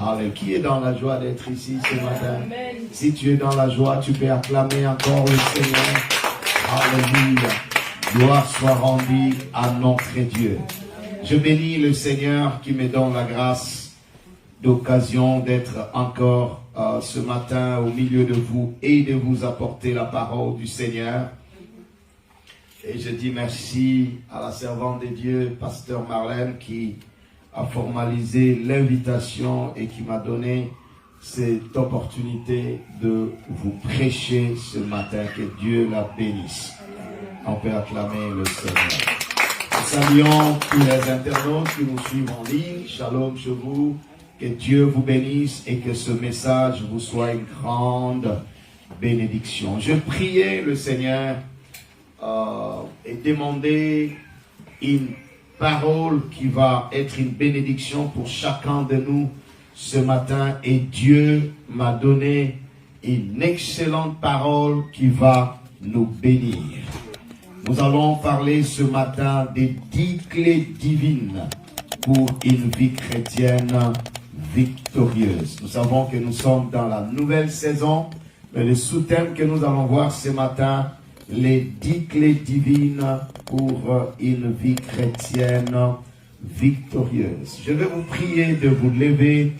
Allez, qui est dans la joie d'être ici ce matin? Si tu es dans la joie, tu peux acclamer encore le Seigneur. Alléluia. Gloire soit rendue à notre Dieu. Je bénis le Seigneur qui me donne la grâce d'occasion d'être encore ce matin au milieu de vous et de vous apporter la parole du Seigneur. Et je dis merci à la servante de Dieu, Pasteur Marlène, qui a formalisé l'invitation et qui m'a donné cette opportunité de vous prêcher ce matin. Que Dieu la bénisse. On peut acclamer le Seigneur. Nous saluons tous les internautes qui nous suivent en ligne. Shalom chez vous. Que Dieu vous bénisse et que ce message vous soit une grande bénédiction. Je priais le Seigneur et demandais une parole qui va être une bénédiction pour chacun de nous ce matin. Et Dieu m'a donné une excellente parole qui va nous bénir. Nous allons parler ce matin des 10 clés divines pour une vie chrétienne victorieuse. Nous savons que nous sommes dans la nouvelle saison, mais le sous-thème que nous allons voir ce matin, les 10 clés divines pour une vie chrétienne victorieuse. Je vais vous prier de vous lever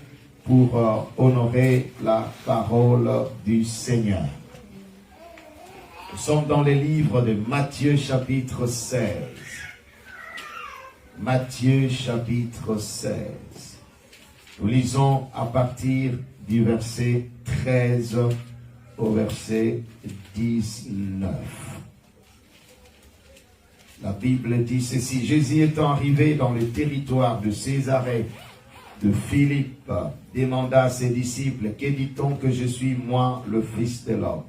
pour honorer la parole du Seigneur. Nous sommes dans le livre de Matthieu chapitre 16. Matthieu chapitre 16. Nous lisons à partir du verset 13 au verset 19. La Bible dit ceci: Jésus étant arrivé dans le territoire de Césarée de Philippe, demanda à ses disciples: que dit-on que je suis, moi, le Fils de l'homme?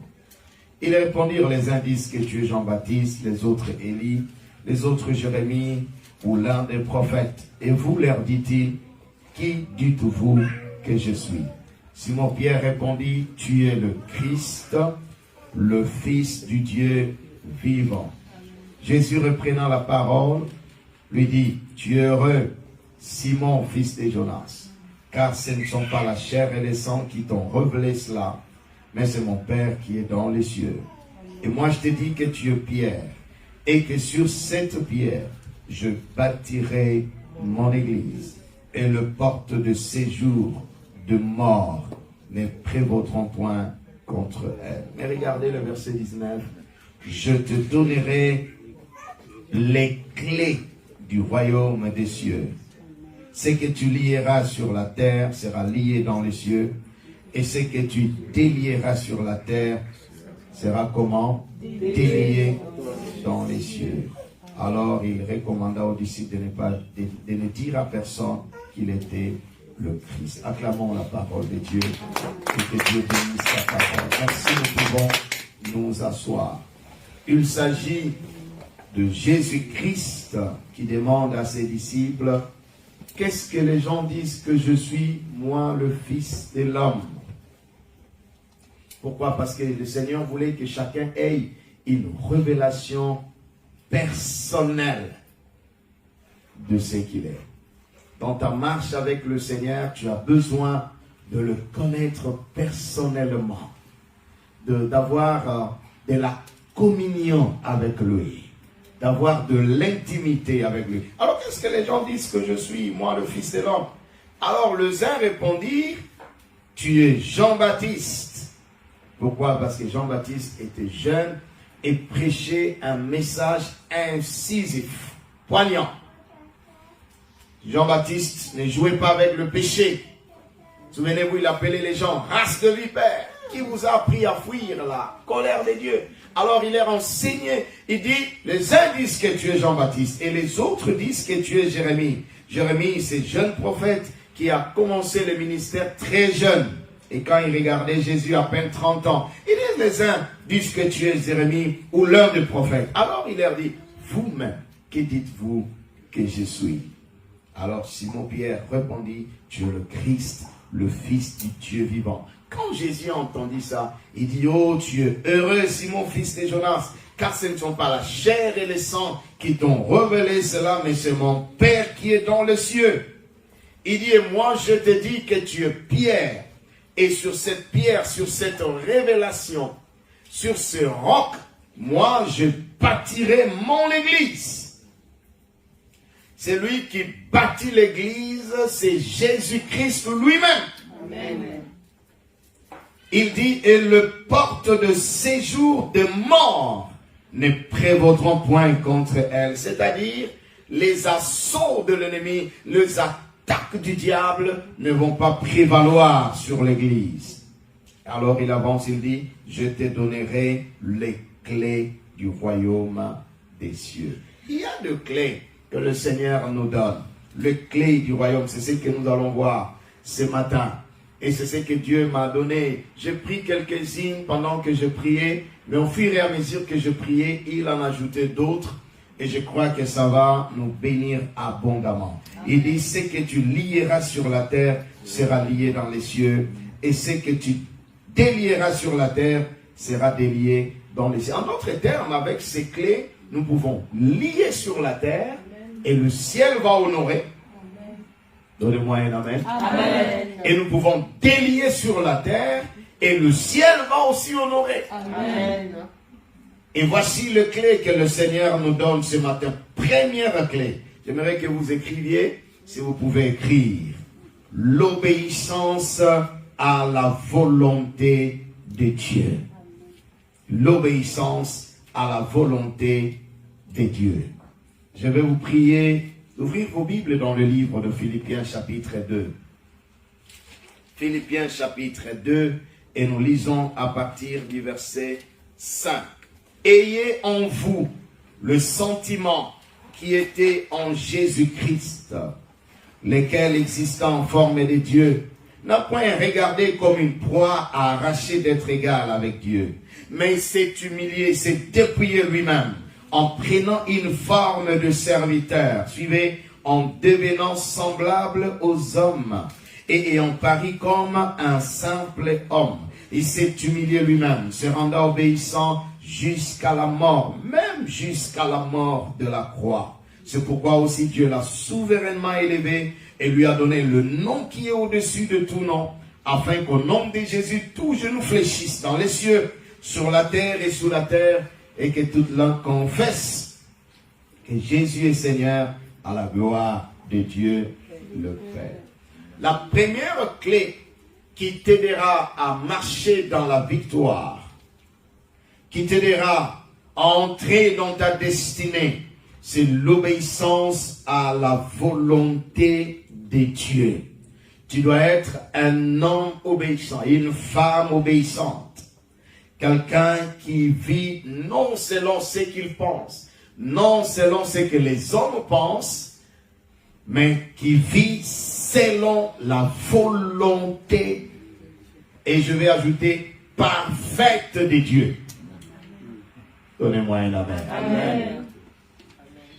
Ils répondirent: les uns disent que tu es Jean-Baptiste, les autres Élie, les autres Jérémie ou l'un des prophètes. Et vous, leur dit-il, qui dites-vous que je suis? Simon-Pierre répondit: tu es le Christ, le Fils du Dieu vivant. Jésus, reprenant la parole, lui dit: tu es heureux, Simon, fils de Jonas, car ce ne sont pas la chair et le sang qui t'ont révélé cela, mais c'est mon Père qui est dans les cieux. Et moi je te dis que tu es Pierre, et que sur cette pierre, je bâtirai mon église, et le porte de séjour de mort ne prévaudront point contre elle. Mais regardez le verset 19. Je te donnerai les clés du royaume des cieux. Ce que tu lieras sur la terre sera lié dans les cieux, et ce que tu délieras sur la terre sera comment? Délié dans les cieux. Alors il recommanda aux disciples de ne dire à personne qu'il était le Christ. Acclamons la parole de Dieu et que Dieu bénisse sa parole. Merci, nous pouvons nous asseoir. Il s'agit de Jésus-Christ qui demande à ses disciples: qu'est-ce que les gens disent que je suis, moi, le Fils de l'homme? Pourquoi? Parce que le Seigneur voulait que chacun ait une révélation personnelle de ce qu'il est. Dans ta marche avec le Seigneur, tu as besoin de le connaître personnellement, d'avoir de la communion avec lui, d'avoir de l'intimité avec lui. Alors qu'est-ce que les gens disent que je suis, moi, le Fils de l'homme? Alors les uns répondirent: tu es Jean-Baptiste. Pourquoi? Parce que Jean-Baptiste était jeune et prêchait un message incisif, poignant. Jean-Baptiste ne jouait pas avec le péché. Souvenez-vous, il appelait les gens race de vipères. Qui vous a appris à fuir la colère de Dieu? Alors il leur enseignait. Il dit: les uns disent que tu es Jean-Baptiste et les autres disent que tu es Jérémie. Jérémie, c'est jeune prophète qui a commencé le ministère très jeune. Et quand il regardait Jésus à peine 30 ans, il dit: les uns disent que tu es Jérémie ou l'un des prophètes. Alors il leur dit: vous-même, que dites-vous que je suis? Alors Simon-Pierre répondit: tu es le Christ, le Fils du Dieu vivant. Quand Jésus a entendu ça, il dit: oh, tu es heureux, Simon, fils de Jonas, car ce ne sont pas la chair et le sang qui t'ont révélé cela, mais c'est mon Père qui est dans les cieux. Il dit, et moi je te dis que tu es pierre. Et sur cette pierre, sur cette révélation, sur ce roc, moi je bâtirai mon église. C'est lui qui bâtit l'église, c'est Jésus-Christ lui-même. Amen. Il dit, et le porte de séjour de mort ne prévaudront point contre elle. C'est-à-dire, les assauts de l'ennemi, les attaques du diable ne vont pas prévaloir sur l'église. Alors il avance, il dit, je te donnerai les clés du royaume des cieux. Il y a deux clés que le Seigneur nous donne. Les clés du royaume, c'est ce que nous allons voir ce matin. Et c'est ce que Dieu m'a donné. J'ai pris quelques-unes pendant que je priais, mais au fur et à mesure que je priais, il en ajoutait d'autres. Et je crois que ça va nous bénir abondamment. Il dit, ce que tu lieras sur la terre sera lié dans les cieux. Et ce que tu délieras sur la terre sera délié dans les cieux. En d'autres termes, avec ces clés, nous pouvons lier sur la terre et le ciel va honorer. Donnez-moi un amen. Amen. Et nous pouvons délier sur la terre et le ciel va aussi honorer. Amen. Et voici les clés que le Seigneur nous donne ce matin. Première clé. J'aimerais que vous écriviez, si vous pouvez écrire. L'obéissance à la volonté de Dieu. L'obéissance à la volonté de Dieu. Je vais vous prier d'ouvrir vos Bibles dans le livre de Philippiens chapitre 2. Philippiens chapitre 2 et nous lisons à partir du verset 5. Ayez en vous le sentiment qui était en Jésus-Christ, lequel existant en forme de Dieu, n'a point regardé comme une proie à arracher d'être égal avec Dieu, mais il s'est humilié, s'est dépouillé lui-même, en prenant une forme de serviteur, suivez, en devenant semblable aux hommes, et ayant paru comme un simple homme. Il s'est humilié lui-même, se rendant obéissant jusqu'à la mort, même jusqu'à la mort de la croix. C'est pourquoi aussi Dieu l'a souverainement élevé et lui a donné le nom qui est au-dessus de tout nom, afin qu'au nom de Jésus, tout genou fléchisse dans les cieux, sur la terre et sous la terre, et que toute langue confesse que Jésus est Seigneur, à la gloire de Dieu le Père. La première clé qui t'aidera à marcher dans la victoire, qui t'aidera à entrer dans ta destinée, c'est l'obéissance à la volonté de Dieu. Tu dois être un homme obéissant, une femme obéissante. Quelqu'un qui vit non selon ce qu'il pense, non selon ce que les hommes pensent, mais qui vit selon la volonté, et je vais ajouter, parfaite de Dieu. Donnez-moi un amen. Amen.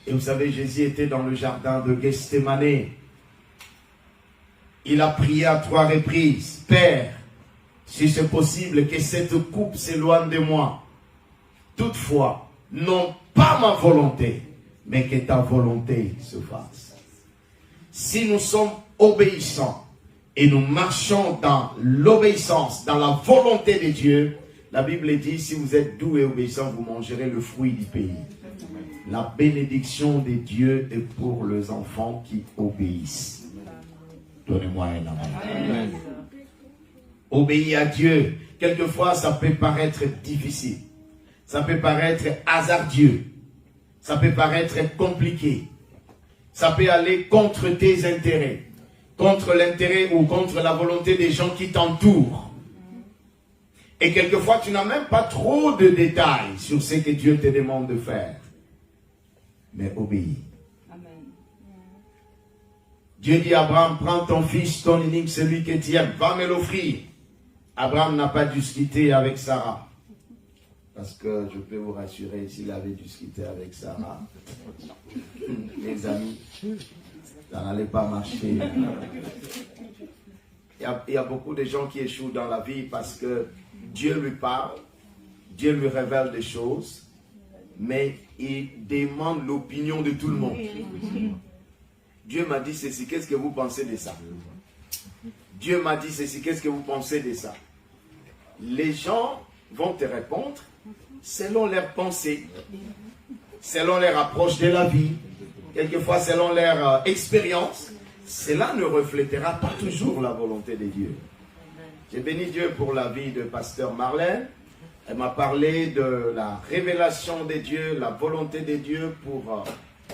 Et vous savez, Jésus était dans le jardin de Gethsémane. Il a prié à 3 reprises. Père, si c'est possible que cette coupe s'éloigne de moi. Toutefois, non pas ma volonté, mais que ta volonté se fasse. Si nous sommes obéissants et nous marchons dans l'obéissance, dans la volonté de Dieu, la Bible dit, si vous êtes doux et obéissants, vous mangerez le fruit du pays. La bénédiction de Dieu est pour les enfants qui obéissent. Donnez-moi un amen. Obéir à Dieu, quelquefois ça peut paraître difficile. Ça peut paraître hasardieux. Ça peut paraître compliqué. Ça peut aller contre tes intérêts, contre l'intérêt ou contre la volonté des gens qui t'entourent. Et quelquefois, tu n'as même pas trop de détails sur ce que Dieu te demande de faire. Mais obéis. Amen. Dieu dit à Abraham, prends ton fils, ton unique, celui que tu aimes, va me l'offrir. Abraham n'a pas discuté avec Sarah. Parce que je peux vous rassurer, s'il avait discuté avec Sarah, les amis, ça n'allait pas marcher. Il y a beaucoup de gens qui échouent dans la vie parce que Dieu lui parle, Dieu lui révèle des choses, mais il demande l'opinion de tout le monde. Dieu m'a dit ceci, qu'est-ce que vous pensez de ça? Dieu m'a dit ceci, qu'est-ce que vous pensez de ça? Les gens vont te répondre selon leurs pensées, selon leur approche de la vie, quelquefois selon leur expérience. Cela ne reflétera pas toujours la volonté de Dieu. J'ai béni Dieu pour la vie de pasteur Marlène. Elle m'a parlé de la révélation de Dieu, la volonté de Dieu pour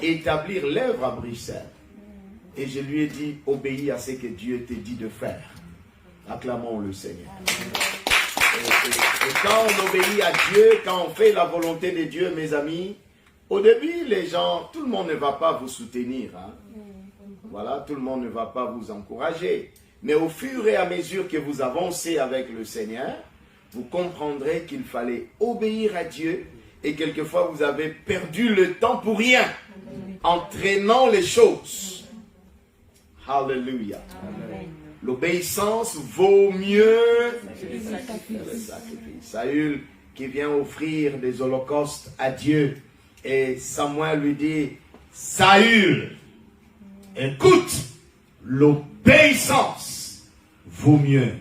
établir l'œuvre à Bruxelles. Et je lui ai dit, obéis à ce que Dieu te dit de faire. Acclamons le Seigneur. Et quand on obéit à Dieu, quand on fait la volonté de Dieu, mes amis, au début, les gens, tout le monde ne va pas vous soutenir. Hein? Voilà, tout le monde ne va pas vous encourager. Mais au fur et à mesure que vous avancez avec le Seigneur, vous comprendrez qu'il fallait obéir à Dieu. Et quelquefois, vous avez perdu le temps pour rien, en traînant les choses. Alléluia. L'obéissance vaut mieux que le sacrifice. Saül qui vient offrir des holocaustes à Dieu. Et Samuel lui dit, Saül, écoute, l'obéissance vaut mieux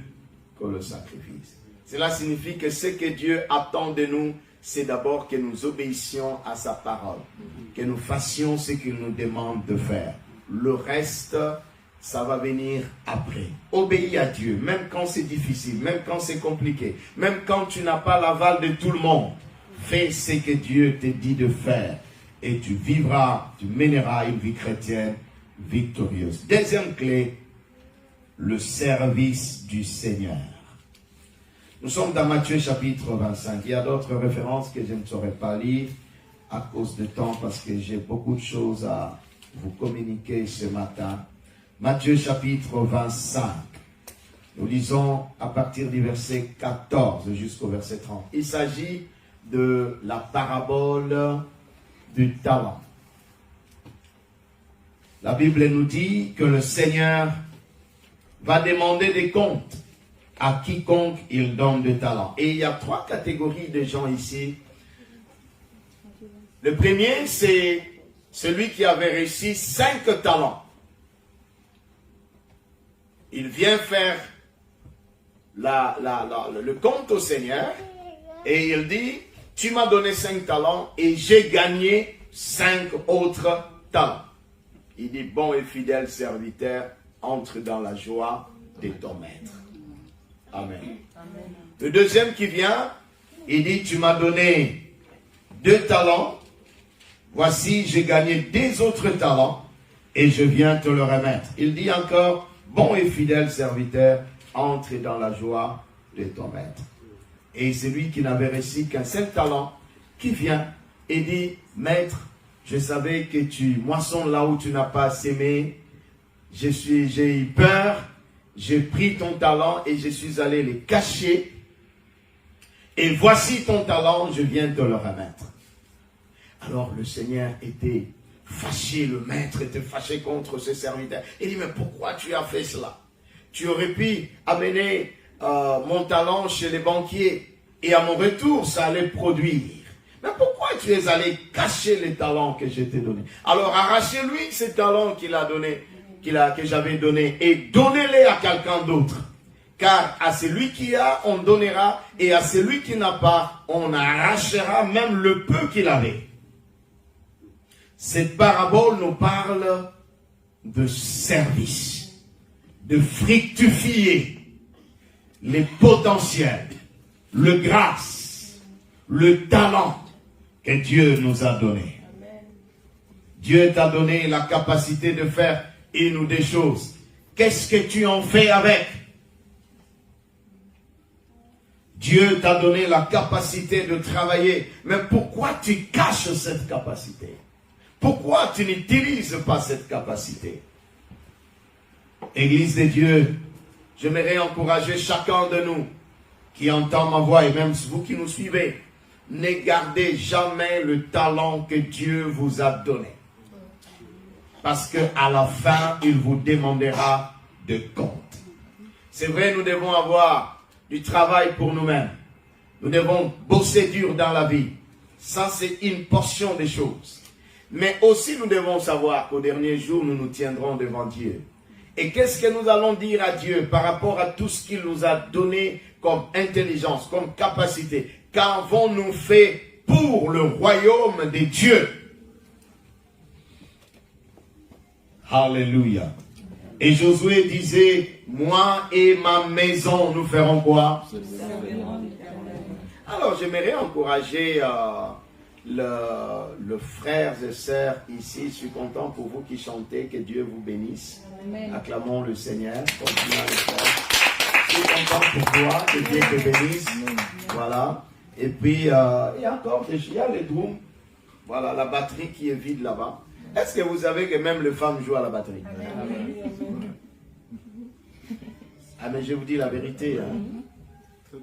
que le sacrifice. Cela signifie que ce que Dieu attend de nous, c'est d'abord que nous obéissions à sa parole. Que nous fassions ce qu'il nous demande de faire. Le reste, ça va venir après. Obéis à Dieu, même quand c'est difficile, même quand c'est compliqué, même quand tu n'as pas l'aval de tout le monde. Fais ce que Dieu te dit de faire et tu vivras, tu mèneras une vie chrétienne victorieuse. Deuxième clé, le service du Seigneur. Nous sommes dans Matthieu chapitre 25. Il y a d'autres références que je ne saurais pas lire à cause du temps parce que j'ai beaucoup de choses à vous communiquer ce matin. Matthieu chapitre 25. Nous lisons à partir du verset 14 jusqu'au verset 30. Il s'agit de la parabole du talent. La Bible nous dit que le Seigneur va demander des comptes à quiconque il donne des talents. Et il y a 3 catégories de gens ici. Le premier, c'est celui qui avait reçu 5 talents. Il vient faire le compte au Seigneur et il dit, tu m'as donné 5 talents et j'ai gagné 5 autres talents. Il dit, bon et fidèle serviteur, entre dans la joie de ton maître. Amen. Amen. Le deuxième qui vient, il dit, tu m'as donné 2 talents, voici j'ai gagné 2 autres talents et je viens te le remettre. Il dit encore, bon et fidèle serviteur, entre dans la joie de ton maître. Et celui qui n'avait reçu qu'un seul talent, qui vient et dit, maître, je savais que tu moissonnes là où tu n'as pas sémé, j'ai eu peur, j'ai pris ton talent et je suis allé les cacher, et voici ton talent, je viens te le remettre. Alors le Seigneur était fâché, le maître était fâché contre ce serviteur. Il dit, mais pourquoi tu as fait cela? Tu aurais pu amener mon talent chez les banquiers et à mon retour, ça allait produire. Mais pourquoi tu es allé cacher les talents que je t'ai donnés? Alors arrachez-lui ces talents qu'il a donnés, que j'avais donnés, et donnez-les à quelqu'un d'autre. Car à celui qui a, on donnera, et à celui qui n'a pas, on arrachera même le peu qu'il avait. Cette parabole nous parle de service, de fructifier les potentiels, le grâce, le talent que Dieu nous a donné. Dieu t'a donné la capacité de faire une ou des choses. Qu'est-ce que tu en fais avec? Dieu t'a donné la capacité de travailler. Mais pourquoi tu caches cette capacité? Pourquoi tu n'utilises pas cette capacité? Église de Dieu, j'aimerais encourager chacun de nous qui entend ma voix, et même vous qui nous suivez, ne gardez jamais le talent que Dieu vous a donné. Parce qu'à la fin, il vous demandera de compte. C'est vrai, nous devons avoir du travail pour nous-mêmes. Nous devons bosser dur dans la vie. Ça, c'est une portion des choses. Mais aussi nous devons savoir qu'au dernier jour, nous nous tiendrons devant Dieu. Et qu'est-ce que nous allons dire à Dieu par rapport à tout ce qu'il nous a donné comme intelligence, comme capacité? Qu'avons-nous fait pour le royaume de Dieu? Alléluia. Et Josué disait, moi et ma maison, nous ferons quoi? Alors j'aimerais encourager le frères et sœurs ici. Je suis content pour vous qui chantez, que Dieu vous bénisse. Amen. Acclamons le Seigneur. Continuez à le faire. Je suis content pour toi, que Dieu te bénisse. Amen. Voilà. Et puis, il y a encore il y a les drums. Voilà, la batterie qui est vide là-bas. Est-ce que vous savez que même les femmes jouent à la batterie? Amen. Ah, mais je vous dis la vérité. Hein.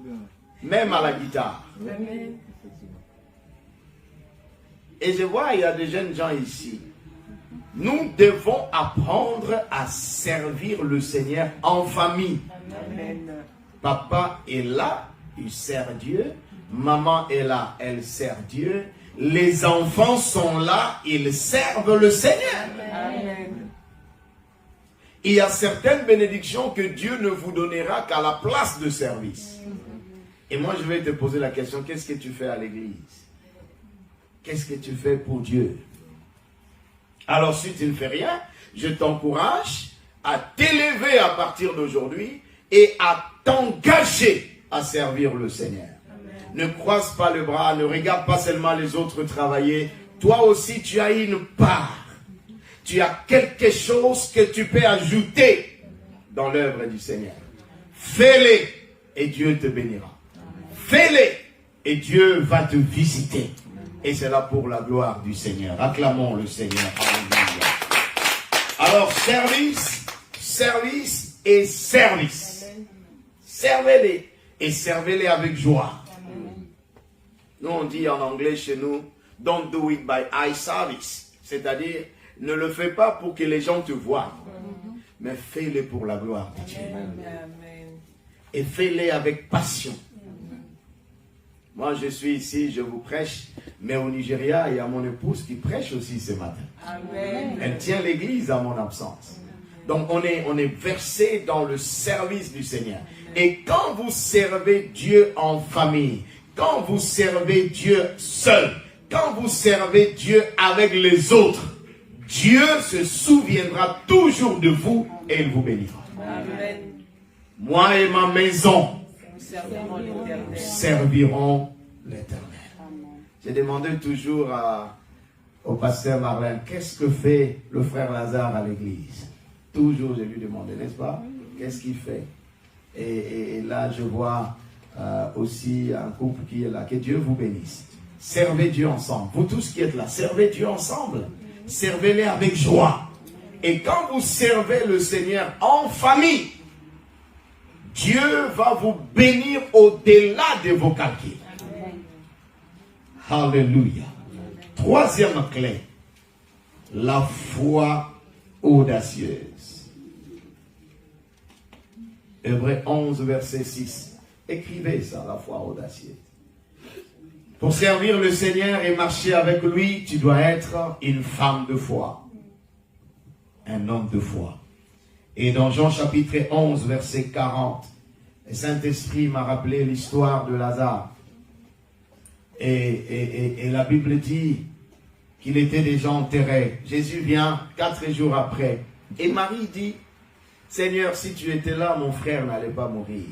Même à la guitare. Amen. Et je vois, il y a des jeunes gens ici. Nous devons apprendre à servir le Seigneur en famille. Amen. Papa est là, il sert Dieu. Maman est là, elle sert Dieu. Les enfants sont là, ils servent le Seigneur. Amen. Il y a certaines bénédictions que Dieu ne vous donnera qu'à la place de service. Et moi, je vais te poser la question, qu'est-ce que tu fais à l'église? Qu'est-ce que tu fais pour Dieu? Alors, si tu ne fais rien, je t'encourage à t'élever à partir d'aujourd'hui et à t'engager à servir le Seigneur. Amen. Ne croise pas le bras, ne regarde pas seulement les autres travailler. Toi aussi, tu as une part. Tu as quelque chose que tu peux ajouter dans l'œuvre du Seigneur. Fais-le et Dieu te bénira. Fais-le et Dieu va te visiter. Et c'est là pour la gloire du Seigneur. Acclamons le Seigneur. Alléluia. Alors, service, service et service. Servez-les et servez-les avec joie. Nous, on dit en anglais chez nous, don't do it by eye service. C'est-à-dire, ne le fais pas pour que les gens te voient, mais fais-le pour la gloire de Dieu. Et fais-le avec passion. Moi, je suis ici, je vous prêche, mais au Nigeria, il y a mon épouse qui prêche aussi ce matin. Amen. Elle tient l'église à mon absence. Donc, on est versé dans le service du Seigneur. Et quand vous servez Dieu en famille, quand vous servez Dieu seul, quand vous servez Dieu avec les autres, Dieu se souviendra toujours de vous et il vous bénira. Amen. Moi et ma maison, nous servirons l'Éternel. J'ai demandé toujours au pasteur Marlène, qu'est-ce que fait le frère Lazare à l'église? Toujours je lui demandais, n'est-ce pas? Qu'est-ce qu'il fait? Et là je vois aussi un couple qui est là. Que Dieu vous bénisse. Servez Dieu ensemble. Vous tous qui êtes là, servez Dieu ensemble. Servez-les avec joie. Et quand vous servez le Seigneur en famille, Dieu va vous bénir au-delà de vos calculs. Alléluia. Troisième clé, la foi audacieuse. Hébreux 11, verset 6. Écrivez ça, la foi audacieuse. Pour servir le Seigneur et marcher avec lui, tu dois être une femme de foi. Un homme de foi. Et dans Jean chapitre 11, verset 40, le Saint-Esprit m'a rappelé l'histoire de Lazare. Et la Bible dit qu'il était déjà enterré. Jésus vient 4 jours après. Et Marie dit, Seigneur, si tu étais là, mon frère n'allait pas mourir.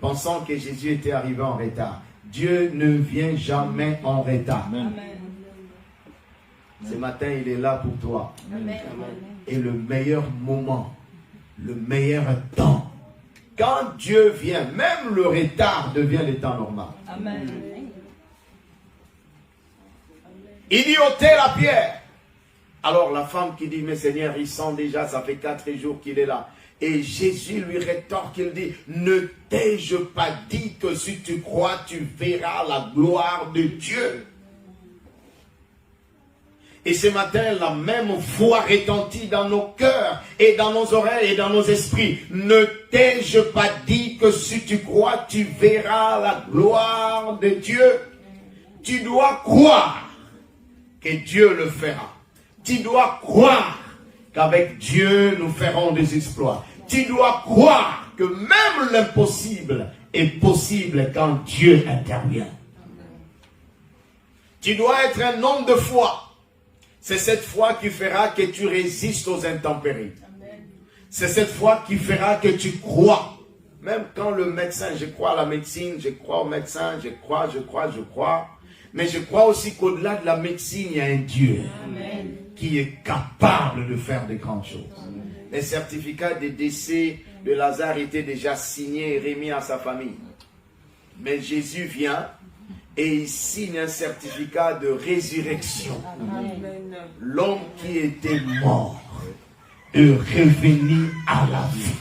Pensant que Jésus était arrivé en retard. Dieu ne vient jamais en retard. Amen. Ce matin, il est là pour toi. Amen. Et le meilleur moment, le meilleur temps, quand Dieu vient, même le retard devient le temps normal. Amen. Il dit ôtez la pierre. Alors la femme qui dit, mais Seigneur, il sent déjà, ça fait 4 jours qu'il est là. Et Jésus lui rétorque, il dit, ne t'ai-je pas dit que si tu crois, tu verras la gloire de Dieu? Et ce matin, la même foi retentit dans nos cœurs et dans nos oreilles et dans nos esprits. Ne t'ai-je pas dit que si tu crois, tu verras la gloire de Dieu? Tu dois croire que Dieu le fera. Tu dois croire qu'avec Dieu, nous ferons des exploits. Tu dois croire que même l'impossible est possible quand Dieu intervient. Tu dois être un homme de foi. C'est cette foi qui fera que tu résistes aux intempéries. C'est cette foi qui fera que tu crois. Même quand le médecin, je crois à la médecine, je crois au médecin, je crois. Mais je crois aussi qu'au-delà de la médecine, il y a un Dieu qui est capable de faire de grandes choses. Les certificats de décès de Lazare étaient déjà signés et remis à sa famille. Mais Jésus vient et il signe un certificat de résurrection. L'homme qui était mort est revenu à la vie.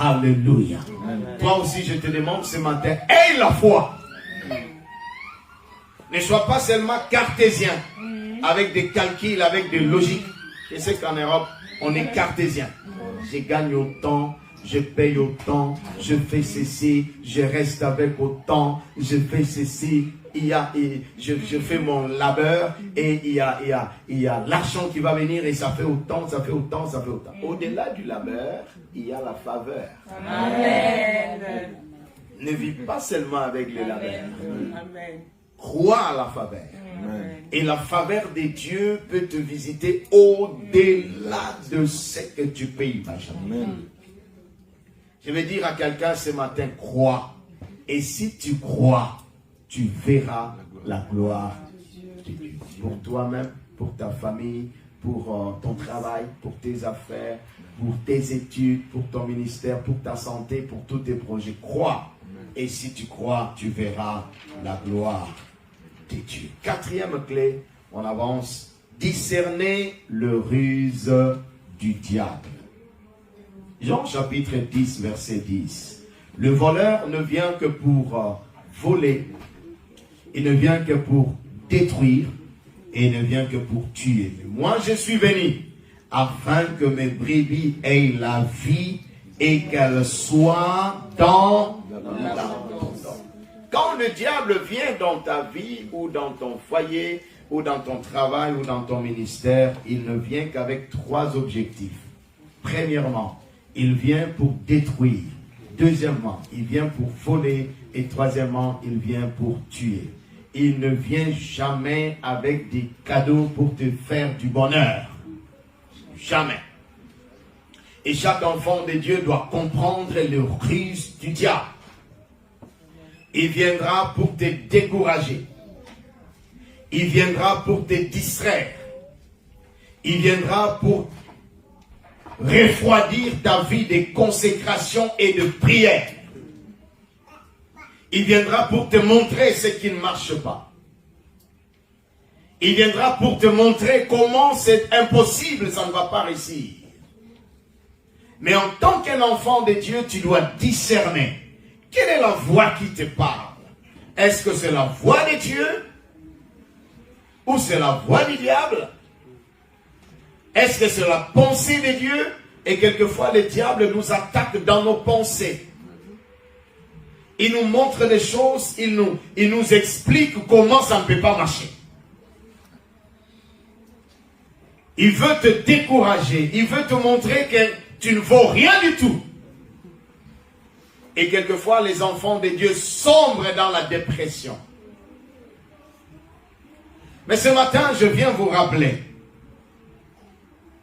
Alléluia. Toi aussi, je te demande ce matin, aie la foi. Ne sois pas seulement cartésien, avec des calculs, avec des logiques. Je sais qu'en Europe, on est cartésien. Je gagne autant, je paye autant, je fais ceci, je reste avec autant, je fais ceci, je fais mon labeur et il y a l'argent qui va venir et ça fait autant, ça fait autant, ça fait autant. Au-delà du labeur, il y a la faveur. Amen. Ne vis pas seulement avec le labeur. Amen. Crois à la faveur. Amen. Et la faveur de Dieu peut te visiter au-delà de ce que tu peux imaginer. Je vais dire à quelqu'un ce matin, crois. Et si tu crois, tu verras la gloire de Dieu. Pour toi-même, pour ta famille, pour ton travail, pour tes affaires, pour tes études, pour ton ministère, pour ta santé, pour tous tes projets. Crois. Et si tu crois, tu verras la gloire de Dieu. Quatrième clé, on avance. Discerner le ruse du diable. Jean chapitre 10, verset 10. Le voleur ne vient que pour voler. Il ne vient que pour détruire. Et il ne vient que pour tuer. Mais moi, je suis venu afin que mes brebis aient la vie et qu'elles soient dans l'abondance. Quand le diable vient dans ta vie ou dans ton foyer ou dans ton travail ou dans ton ministère, il ne vient qu'avec trois objectifs. Premièrement, il vient pour détruire. Deuxièmement, il vient pour voler. Et troisièmement, il vient pour tuer. Il ne vient jamais avec des cadeaux pour te faire du bonheur. Jamais. Et chaque enfant de Dieu doit comprendre le ruse du diable. Il viendra pour te décourager. Il viendra pour te distraire. Il viendra pour refroidir ta vie de consécration et de prière. Il viendra pour te montrer ce qui ne marche pas. Il viendra pour te montrer comment c'est impossible, ça ne va pas réussir. Mais en tant qu'un enfant de Dieu, tu dois discerner. Quelle est la voix qui te parle? Est-ce que c'est la voix de Dieu? Ou c'est la voix du diable? Est-ce que c'est la pensée de Dieu? Et quelquefois, le diable nous attaque dans nos pensées. Il nous montre des choses, il nous explique comment ça ne peut pas marcher. Il veut te décourager, il veut te montrer que tu ne vaux rien du tout. Et quelquefois, les enfants de Dieu sombrent dans la dépression. Mais ce matin, je viens vous rappeler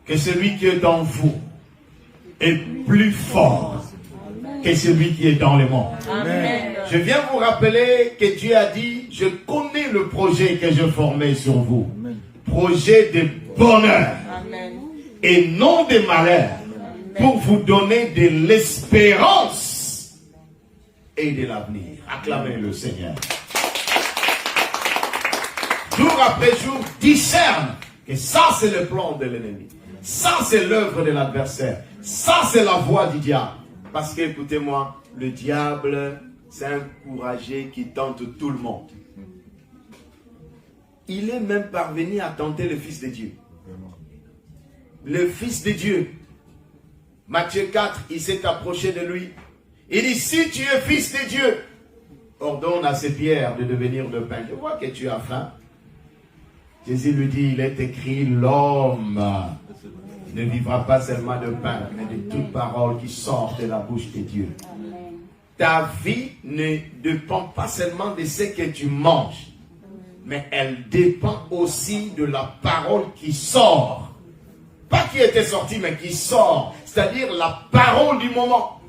que celui qui est dans vous est plus fort que celui qui est dans le monde. Amen. Je viens vous rappeler que Dieu a dit, je connais le projet que je formais sur vous. Amen. Projet de bonheur. Amen. Et non de malheur. Amen. Pour vous donner de l'espérance et de l'avenir. Acclamez le Seigneur. Jour après jour, discerne que ça c'est le plan de l'ennemi. Ça c'est l'œuvre de l'adversaire. Ça c'est la voie du diable. Parce que, écoutez-moi, le diable, c'est un courageux qui tente tout le monde. Il est même parvenu à tenter le Fils de Dieu. Le Fils de Dieu. Matthieu 4, il s'est approché de lui. Il dit, si tu es Fils de Dieu, ordonne à ces pierres de devenir de pain. Je vois que tu as faim. Jésus lui dit, il est écrit, l'homme ne vivra pas seulement de pain, mais de toute parole qui sort de la bouche de Dieu. Ta vie ne dépend pas seulement de ce que tu manges, mais elle dépend aussi de la parole qui sort. Pas qui était sortie, mais qui sort. C'est-à-dire la parole du moment.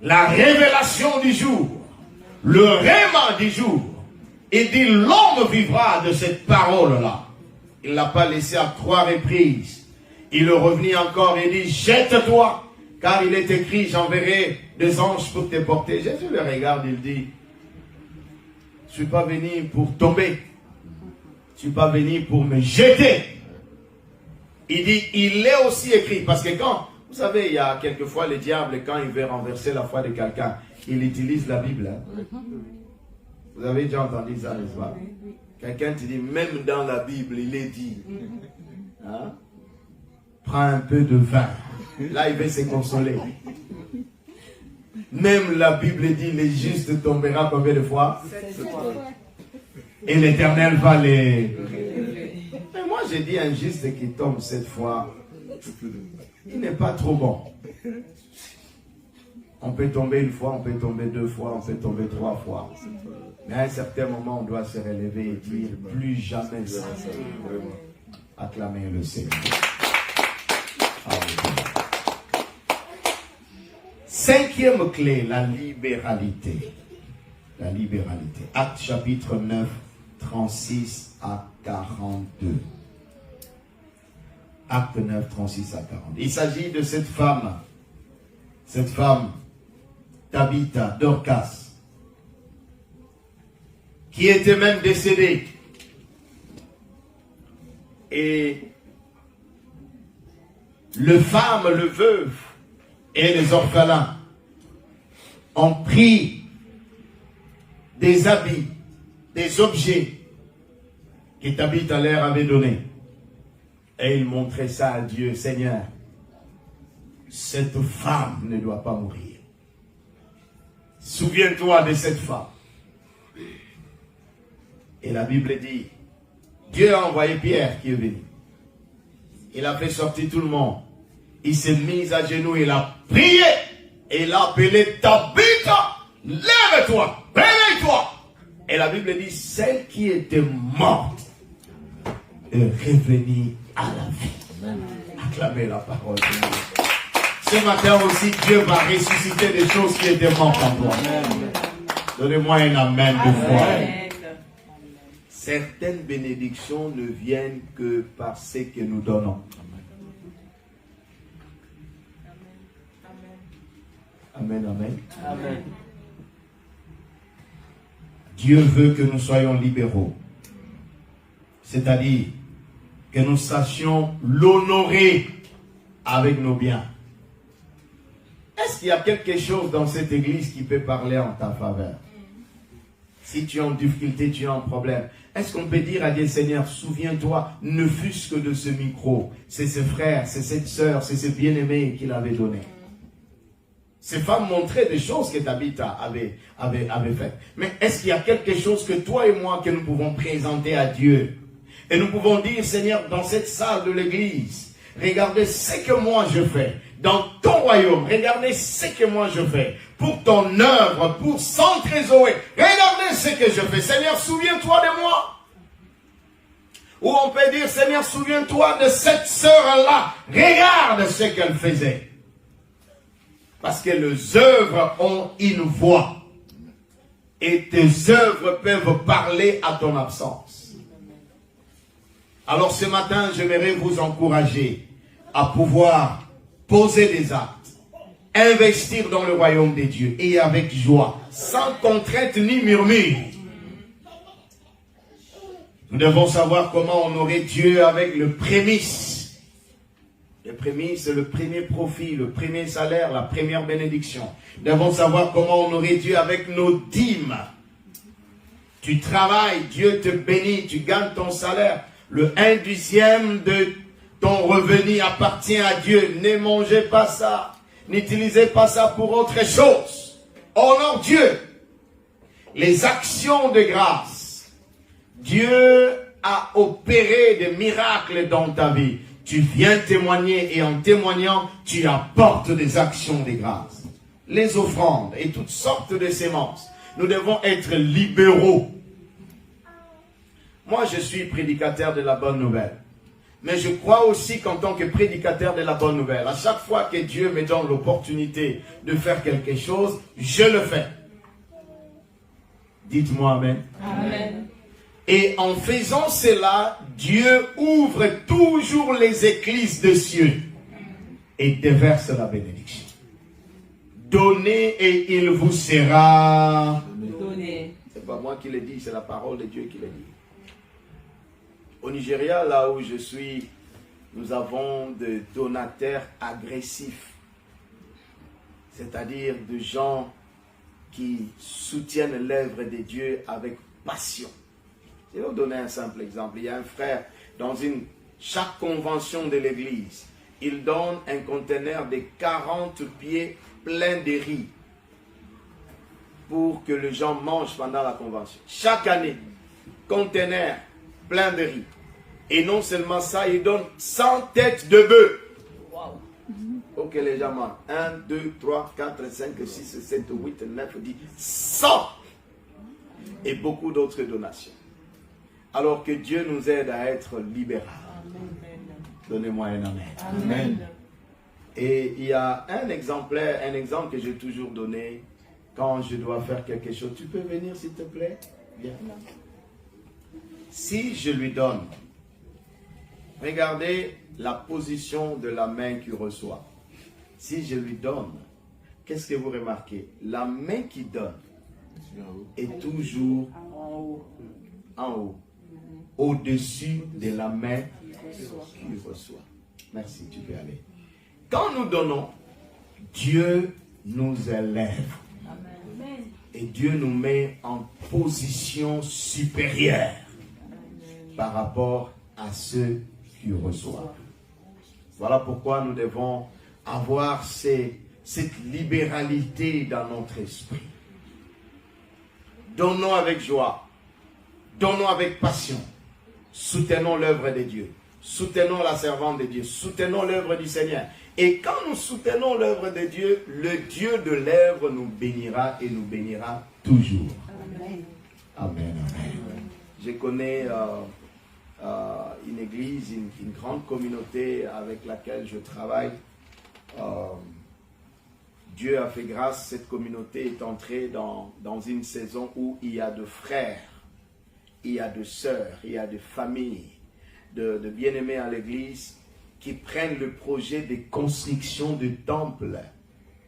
La révélation du jour. Le réma du jour. Il dit, l'homme vivra de cette parole-là. Il ne l'a pas laissé à 3 reprises. Il est revenu encore et dit, jette-toi. Car il est écrit, j'enverrai des anges pour te porter. Jésus le regarde, il dit, je ne suis pas venu pour tomber. Je ne suis pas venu pour me jeter. Il dit, il est aussi écrit. Parce que quand, vous savez, il y a quelquefois le diable, quand il veut renverser la foi de quelqu'un, il utilise la Bible. Hein. Vous avez déjà entendu ça, n'est-ce pas? Quelqu'un te dit, même dans la Bible, il est dit. Hein? Prends un peu de vin. Là, il veut se consoler. Même la Bible dit, le juste tombera combien de fois? 7 fois. Et l'Éternel va les... Mais moi, j'ai dit un juste qui tombe 7 fois. Il n'est pas trop bon. On peut tomber 1 fois, on peut tomber 2 fois, on peut tomber 3 fois. Mais à un certain moment, on doit se relever et dire, plus jamais ça. Acclamer le Seigneur. Cinquième clé, la libéralité. La libéralité. Actes chapitre 9, 36 à 42. Acte 9, 36 à 40. Il s'agit de cette femme, Tabitha, Dorcas, qui était même décédée. Et le veuve et les orphelins ont pris des habits, des objets que Tabitha leur avait donnés. Et ils montraient ça à Dieu. Seigneur, cette femme ne doit pas mourir. Souviens-toi de cette femme. Et la Bible dit, Dieu a envoyé Pierre qui est venu. Il a fait sortir tout le monde. Il s'est mis à genoux, il a prié. Et il a appelé Tabitha, lève-toi, réveille-toi. Et la Bible dit, celle qui était morte est revenue à la vie. Acclamez la parole de Dieu. Ce matin aussi, Dieu va ressusciter des choses qui étaient mortes en toi. Donnez-moi un amen de foi. Certaines bénédictions ne viennent que par ce que nous donnons. Amen, amen. Amen. Dieu veut que nous soyons libéraux. C'est-à-dire que nous sachions l'honorer avec nos biens. Est-ce qu'il y a quelque chose dans cette église qui peut parler en ta faveur? Si tu es en difficulté, tu as un problème. Est-ce qu'on peut dire à Dieu, Seigneur, souviens-toi, ne fût-ce que de ce micro. C'est ce frère, c'est cette sœur, c'est ce bien-aimé qu'il avait donné. Ces femmes montraient des choses que Tabitha avait faites. Mais est-ce qu'il y a quelque chose que toi et moi que nous pouvons présenter à Dieu? Et nous pouvons dire, Seigneur, dans cette salle de l'église, regardez ce que moi je fais. Dans ton royaume, regardez ce que moi je fais. Pour ton œuvre, pour centrer Zoé. Regardez ce que je fais. Seigneur, souviens-toi de moi. Ou on peut dire, Seigneur, souviens-toi de cette sœur-là. Regarde ce qu'elle faisait. Parce que les œuvres ont une voix. Et tes œuvres peuvent parler à ton absence. Alors ce matin, j'aimerais vous encourager à pouvoir poser des actes, investir dans le royaume des dieux et avec joie, sans contrainte ni murmure. Nous devons savoir comment honorer Dieu avec le prémisse. Le prémisse, c'est le premier profit, le premier salaire, la première bénédiction. Nous devons savoir comment honorer Dieu avec nos dîmes. Tu travailles, Dieu te bénit, tu gagnes ton salaire. Le 1/10 de ton revenu appartient à Dieu. Ne mangez pas ça. N'utilisez pas ça pour autre chose. Honore Dieu. Les actions de grâce Dieu a opéré des miracles dans ta vie. Tu viens témoigner et en témoignant, tu apportes des actions de grâce. Les offrandes et toutes sortes de sémences. Nous devons être libéraux. Moi, je suis prédicateur de la bonne nouvelle. Mais je crois aussi qu'en tant que prédicateur de la bonne nouvelle, à chaque fois que Dieu me donne l'opportunité de faire quelque chose, je le fais. Dites-moi Amen. Amen. Et en faisant cela, Dieu ouvre toujours les écluses des cieux et déverse la bénédiction. Donnez et il vous sera donné. C'est pas moi qui le dis, c'est la parole de Dieu qui le dit. Au Nigeria, là où je suis, nous avons des donateurs agressifs. C'est-à-dire de gens qui soutiennent l'œuvre de Dieu avec passion. Je vais vous donner un simple exemple. Il y a un frère, dans chaque convention de l'église, il donne un conteneur de 40 pieds plein de riz pour que les gens mangent pendant la convention. Chaque année, conteneur plein de riz. Et non seulement ça, il donne 100 têtes de bœuf. Wow. Pour que les gens mangent. 1, 2, 3, 4, 5, 6, 7, 8, 9, 10, 100. Et beaucoup d'autres donations. Alors que Dieu nous aide à être libéraux. Donnez-moi un amen. Amen. Et il y a un exemple que j'ai toujours donné quand je dois faire quelque chose. Tu peux venir s'il te plaît? Bien. Si je lui donne, regardez la position de la main qui reçoit. Si je lui donne, qu'est-ce que vous remarquez? La main qui donne est toujours en haut, au-dessus de la main qui reçoit. Merci, tu peux aller. Quand nous donnons, Dieu nous élève. Amen. Et Dieu nous met en position supérieure par rapport à ceux qui reçoivent. Voilà pourquoi nous devons avoir cette libéralité dans notre esprit. Donnons avec joie, donnons avec passion, soutenons l'œuvre de Dieu, soutenons la servante de Dieu, soutenons l'œuvre du Seigneur. Et quand nous soutenons l'œuvre de Dieu, le Dieu de l'œuvre nous bénira et nous bénira toujours. Amen. Amen. Amen. Je connais une église, une grande communauté avec laquelle je travaille. Dieu a fait grâce, cette communauté est entrée dans une saison où il y a de frères, il y a de sœurs, il y a de familles, de bien-aimés à l'église qui prennent le projet de construction de temples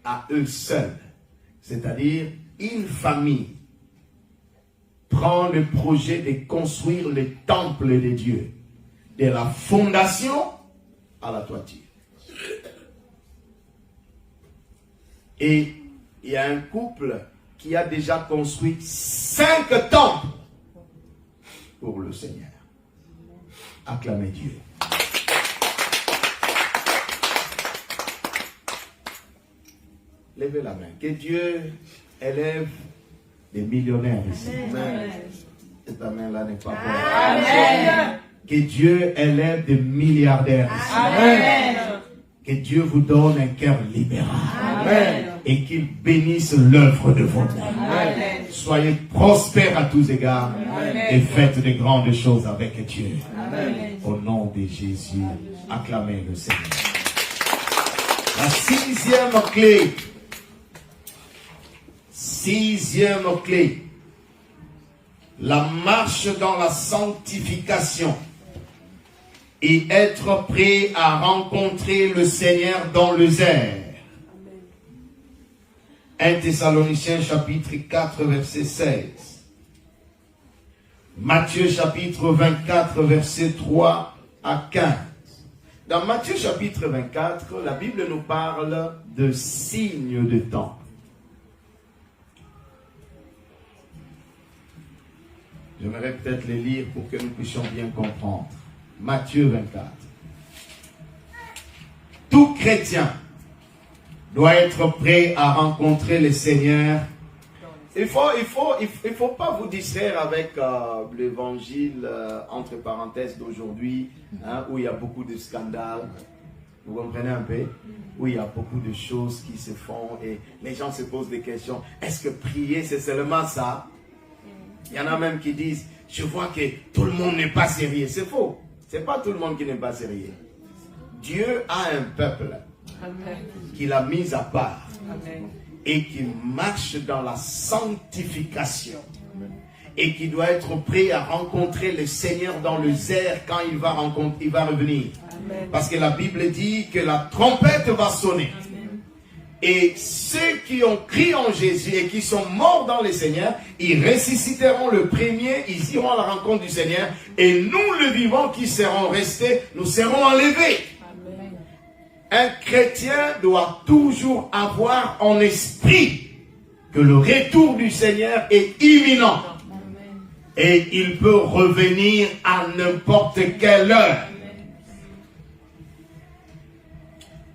à eux seuls. C'est-à-dire, une famille prend le projet de construire le temple de Dieu, de la fondation à la toiture. Et il y a un couple qui a déjà construit 5 temples pour le Seigneur. Acclamez Dieu. Levez la main. Que Dieu élève des millionnaires ici. Amen. Cette main-là n'est pas bonne. Amen. Que Dieu élève des milliardaires ici. Amen. Que Dieu vous donne un cœur libéral. Amen. Et qu'il bénisse l'œuvre de votre main. Amen. Soyez prospères à tous égards. Amen. Et faites de grandes choses avec Dieu. Amen. Au nom de Jésus, acclamez le Seigneur. La 6e clé. 6e clé. La marche dans la sanctification. Et être prêt à rencontrer le Seigneur dans les airs. 1 Thessaloniciens chapitre 4 verset 16. Matthieu chapitre 24 verset 3 à 15. Dans Matthieu chapitre 24, la Bible nous parle de signes de temps. J'aimerais peut-être les lire pour que nous puissions bien comprendre. Matthieu 24. Tout chrétien doit être prêt à rencontrer le Seigneur Il faut pas vous distraire avec l'évangile, entre parenthèses, d'aujourd'hui, hein, où il y a beaucoup de scandales. Vous comprenez un peu? Où il y a beaucoup de choses qui se font et les gens se posent des questions. Est-ce que prier, c'est seulement ça? Il y en a même qui disent, je vois que tout le monde n'est pas sérieux. C'est faux. C'est pas tout le monde qui n'est pas sérieux. Dieu a un peuple qu'il a mis à part. Et qui marche dans la sanctification. Et qui doit être prêt à rencontrer le Seigneur dans le air quand il va revenir. Amen. Parce que la Bible dit que la trompette va sonner. Amen. Et ceux qui ont crié en Jésus et qui sont morts dans le Seigneur, ils ressusciteront le premier, ils iront à la rencontre du Seigneur. Et nous, les vivants qui serons restés, nous serons enlevés. Amen. Un chrétien doit toujours avoir en esprit que le retour du Seigneur est imminent. Amen. Et il peut revenir à n'importe quelle heure.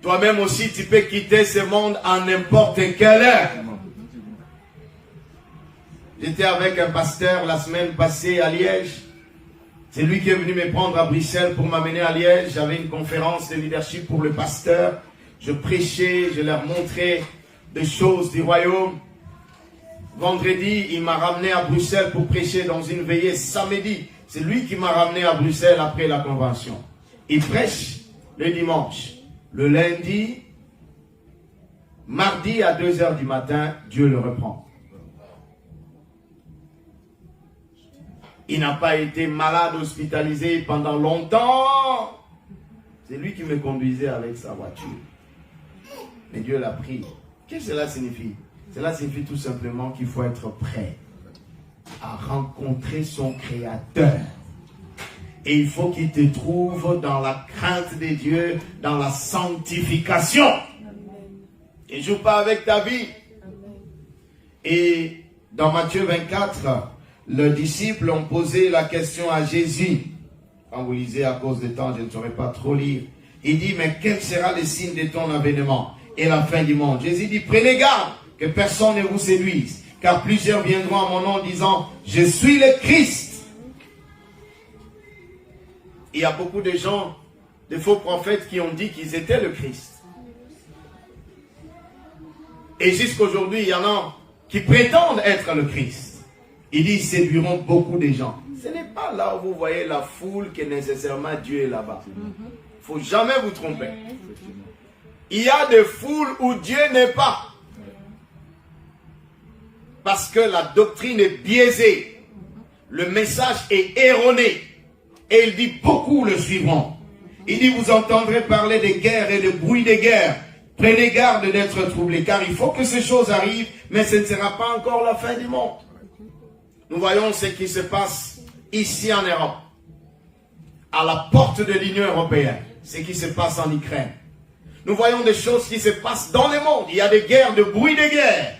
Toi-même aussi, tu peux quitter ce monde à n'importe quelle heure. J'étais avec un pasteur la semaine passée à Liège. C'est lui qui est venu me prendre à Bruxelles pour m'amener à Liège. J'avais une conférence de leadership pour le pasteur. Je prêchais, je leur montrais des choses du royaume. Vendredi, il m'a ramené à Bruxelles pour prêcher dans une veillée. Samedi, c'est lui qui m'a ramené à Bruxelles après la convention. Il prêche le dimanche. Le lundi, mardi à 2h du matin, Dieu le reprend. Il n'a pas été malade, hospitalisé pendant longtemps. C'est lui qui me conduisait avec sa voiture. Mais Dieu l'a pris. Qu'est-ce que cela signifie? Cela signifie tout simplement qu'il faut être prêt à rencontrer son Créateur. Et il faut qu'il te trouve dans la crainte de Dieu, dans la sanctification. Il ne joue pas avec ta vie. Et dans Matthieu 24, les disciples ont posé la question à Jésus. Quand vous lisez à cause du temps, je ne saurais pas trop lire. Il dit, mais quel sera le signe de ton avènement et la fin du monde? Jésus dit, prenez garde que personne ne vous séduise, car plusieurs viendront à mon nom disant, je suis le Christ. Il y a beaucoup de gens, de faux prophètes qui ont dit qu'ils étaient le Christ. Et jusqu'aujourd'hui, il y en a qui prétendent être le Christ. Il dit, ils séduiront beaucoup de gens. Ce n'est pas là où vous voyez la foule que nécessairement Dieu est là-bas. Il ne faut jamais vous tromper. Il y a des foules où Dieu n'est pas. Parce que la doctrine est biaisée. Le message est erroné. Et il dit, beaucoup le suivront. Il dit, vous entendrez parler de guerre et de bruit de guerre. Prenez garde d'être troublés, car il faut que ces choses arrivent, mais ce ne sera pas encore la fin du monde. Nous voyons ce qui se passe ici en Europe, à la porte de l'Union européenne, ce qui se passe en Ukraine. Nous voyons des choses qui se passent dans le monde. Il y a des guerres, de bruit de guerre.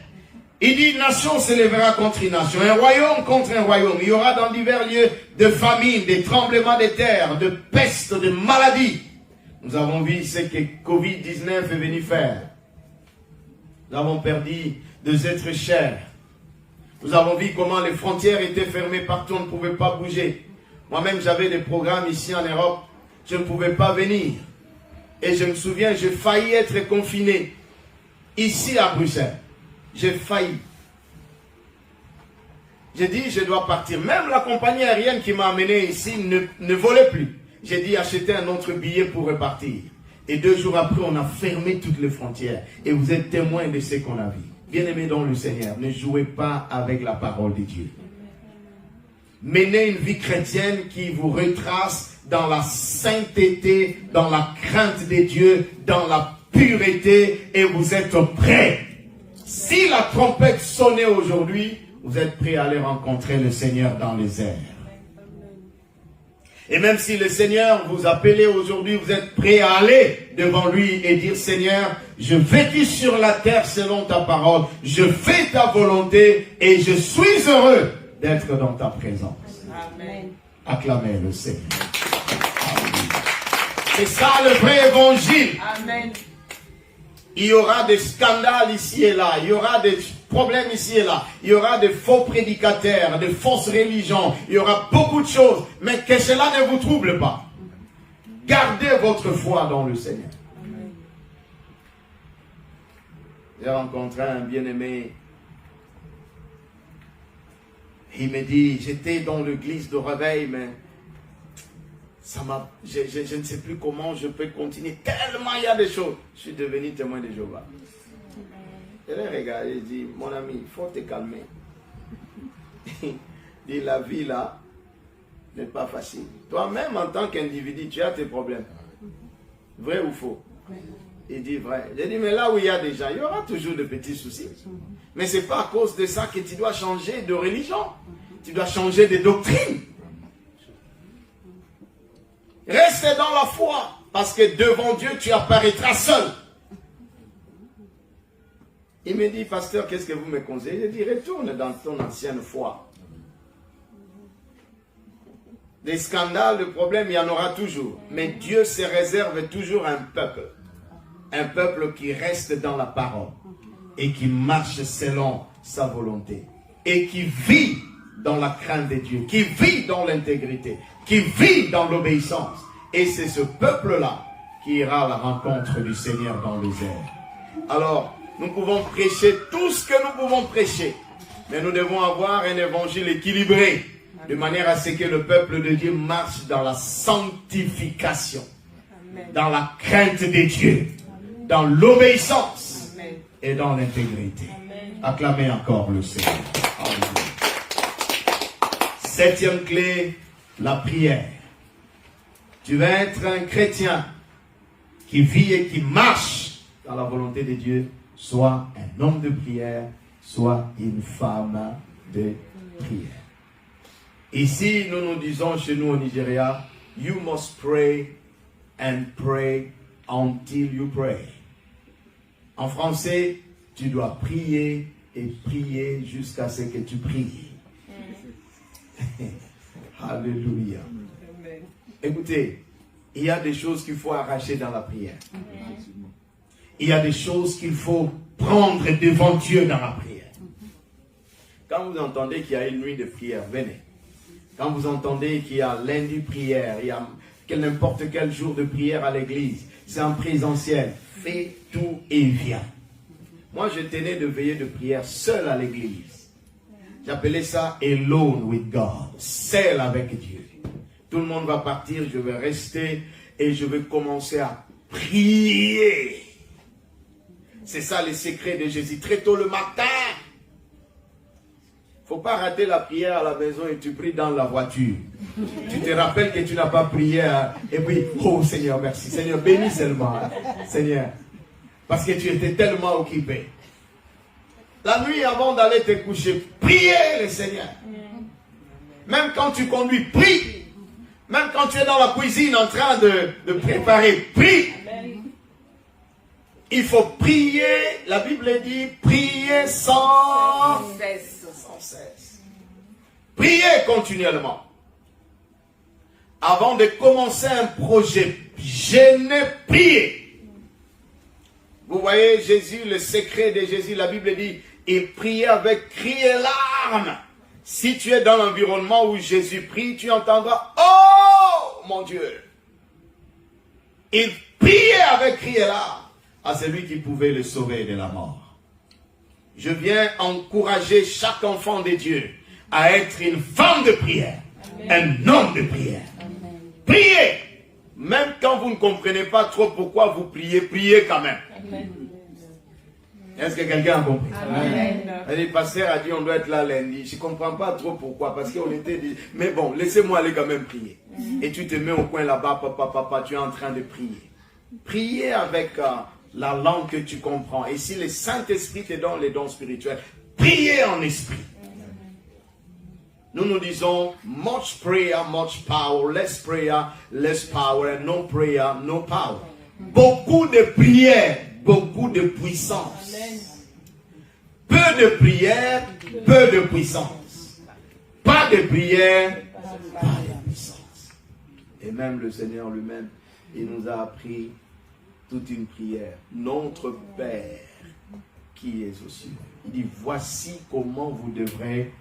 Il dit, nation se lèvera contre une nation, un royaume contre un royaume. Il y aura dans divers lieux de famine, des tremblements de terre, de pestes, de maladies. Nous avons vu ce que Covid-19 est venu faire. Nous avons perdu des êtres chers. Nous avons vu comment les frontières étaient fermées partout, on ne pouvait pas bouger. Moi-même, j'avais des programmes ici en Europe, je ne pouvais pas venir. Et je me souviens, j'ai failli être confiné ici à Bruxelles. J'ai failli. J'ai dit, je dois partir. Même la compagnie aérienne qui m'a amené ici ne volait plus. J'ai dit, achetez un autre billet pour repartir. Et 2 jours après, on a fermé toutes les frontières. Et vous êtes témoins de ce qu'on a vu. Bien-aimés dans le Seigneur, ne jouez pas avec la parole de Dieu. Menez une vie chrétienne qui vous retrace dans la sainteté, dans la crainte de Dieu, dans la pureté, et vous êtes prêts. Si la trompette sonnait aujourd'hui, vous êtes prêts à aller rencontrer le Seigneur dans les airs. Et même si le Seigneur vous appelait aujourd'hui, vous êtes prêts à aller devant lui et dire, Seigneur, je vécu sur la terre selon ta parole, je fais ta volonté et je suis heureux d'être dans ta présence. Amen. Acclamez le Seigneur. C'est ça le vrai évangile. Amen. Il y aura des scandales ici et là, il y aura des problèmes ici et là. Il y aura des faux prédicateurs, des fausses religions. Il y aura beaucoup de choses. Mais que cela ne vous trouble pas. Gardez votre foi dans le Seigneur. J'ai rencontré un bien-aimé. Il me dit, j'étais dans l'église de réveil, mais je ne sais plus comment je peux continuer. Tellement il y a des choses. Je suis devenu témoin de Jéhovah. Je l'ai regardé et dit, mon ami, il faut te calmer. Il dit, la vie là n'est pas facile. Toi-même, en tant qu'individu, tu as tes problèmes. Vrai ou faux? Il dit vrai. J'ai dit, mais là où il y a des gens, il y aura toujours de petits soucis. Mais ce n'est pas à cause de ça que tu dois changer de religion. Tu dois changer de doctrine. Reste dans la foi, parce que devant Dieu, tu apparaîtras seul. Il me dit, pasteur, qu'est-ce que vous me conseillez? Je dis, retourne dans ton ancienne foi. Des scandales, de problèmes, il y en aura toujours. Mais Dieu se réserve toujours un peuple. Un peuple qui reste dans la parole. Et qui marche selon sa volonté. Et qui vit dans la crainte de Dieu. Qui vit dans l'intégrité. Qui vit dans l'obéissance. Et c'est ce peuple-là qui ira à la rencontre du Seigneur dans les airs. Alors, nous pouvons prêcher tout ce que nous pouvons prêcher. Mais nous devons avoir un évangile équilibré. De manière à ce que le peuple de Dieu marche dans la sanctification. Amen. Dans la crainte de Dieu. Amen. Dans l'obéissance. Amen. Et dans l'intégrité. Acclamez encore le Seigneur. Amen. 7e clé, la prière. Tu vas être un chrétien qui vit et qui marche dans la volonté de Dieu, soit un homme de prière, soit une femme de prière. Ici, nous nous disons chez nous au Nigeria, you must pray and pray until you pray. En français, tu dois prier et prier jusqu'à ce que tu pries. Alléluia. Écoutez, il y a des choses qu'il faut arracher dans la prière. Il y a des choses qu'il faut prendre devant Dieu dans la prière. Quand vous entendez qu'il y a une nuit de prière, venez. Quand vous entendez qu'il y a lundi prière, il y a n'importe quel jour de prière à l'église, c'est en présentiel, fais tout et viens. Moi, je tenais de veiller de prière seul à l'église. J'appelais ça alone with God, seul avec Dieu. Tout le monde va partir, je vais rester et je vais commencer à prier. C'est ça le secret de Jésus. Très tôt le matin. Il ne faut pas rater la prière à la maison et tu pries dans la voiture. Tu te rappelles que tu n'as pas prié et puis, oh Seigneur, merci. Seigneur, bénis seulement. Seigneur. Parce que tu étais tellement occupé. La nuit avant d'aller te coucher, priez le Seigneur. Même quand tu conduis, prie. Même quand tu es dans la cuisine en train de préparer, prie. Il faut prier. La Bible dit, prier sans cesse. Priez continuellement. Avant de commencer un projet, jeûnez, priez. Vous voyez Jésus, le secret de Jésus, la Bible dit, il priait avec cris et larmes. Si tu es dans l'environnement où Jésus prie, tu entendras, oh mon Dieu. Il priait avec cris et larmes à celui qui pouvait le sauver de la mort. Je viens encourager chaque enfant de Dieu à être une femme de prière, Amen. Un homme de prière. Amen. Priez. Même quand vous ne comprenez pas trop pourquoi vous priez, priez quand même. Amen. Est-ce que quelqu'un a compris? Le pasteur a dit on doit être là lundi. Je ne comprends pas trop pourquoi. Parce qu'on était dit, mais bon, laissez-moi aller quand même prier. Et tu te mets au coin là-bas, papa, tu es en train de prier. Priez avec la langue que tu comprends. Et si le Saint-Esprit te donne les dons spirituels, priez en esprit. Nous nous disons, much prayer, much power, less prayer, less power, no prayer, no power. Beaucoup de prières, beaucoup de puissance. Peu de prière, peu de puissance. Pas de prière, pas de puissance. Et même le Seigneur lui-même, il nous a appris toute une prière. Notre Père qui priez aussi. Il dit, voici comment vous devrez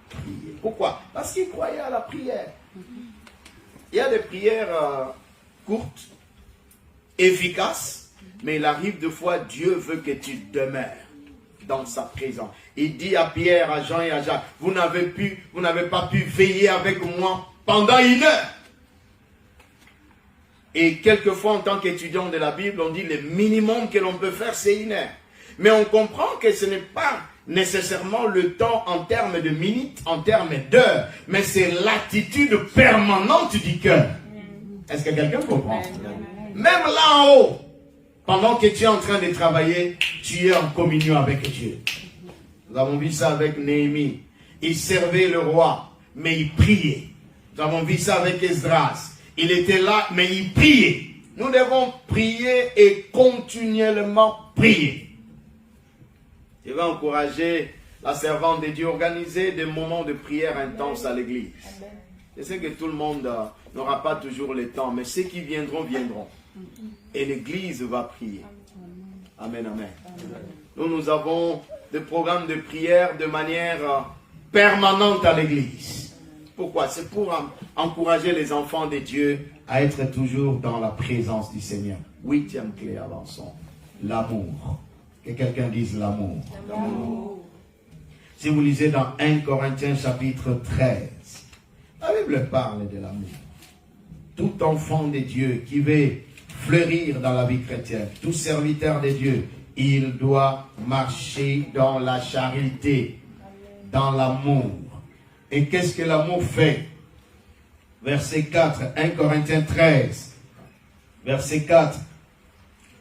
prier. Pourquoi? Parce qu'il croyait à la prière. Il y a des prières courtes, efficaces, mais il arrive des fois, Dieu veut que tu demeures dans sa présence. Il dit à Pierre, à Jean et à Jacques, vous n'avez pas pu veiller avec moi pendant 1 heure. Et quelquefois, en tant qu'étudiant de la Bible, on dit le minimum que l'on peut faire, c'est 1 heure. Mais on comprend que ce n'est pas nécessairement le temps en termes de minutes, en termes d'heures, mais c'est l'attitude permanente du cœur. Est-ce que quelqu'un comprend? Même là en haut, pendant que tu es en train de travailler, tu es en communion avec Dieu. Nous avons vu ça avec Néhémie. Il servait le roi, mais il priait. Nous avons vu ça avec Esdras. Il était là, mais il priait. Nous devons prier et continuellement prier. Je vais encourager la servante de Dieu à organiser des moments de prière intenses à l'église. Je sais que tout le monde n'aura pas toujours le temps, mais ceux qui viendront, viendront. Et l'église va prier. Amen, amen. Nous avons des programmes de prière de manière permanente à l'église. Pourquoi? C'est pour encourager les enfants de Dieu à être toujours dans la présence du Seigneur. 8e clé, avançons. L'amour. Que quelqu'un dise l'amour. Si vous lisez dans 1 Corinthiens chapitre 13, la Bible parle de l'amour. Tout enfant de Dieu qui veut fleurir dans la vie chrétienne, tout serviteur de Dieu, il doit marcher dans la charité, dans l'amour. Et qu'est-ce que l'amour fait? Verset 4, 1 Corinthiens 13, verset 4.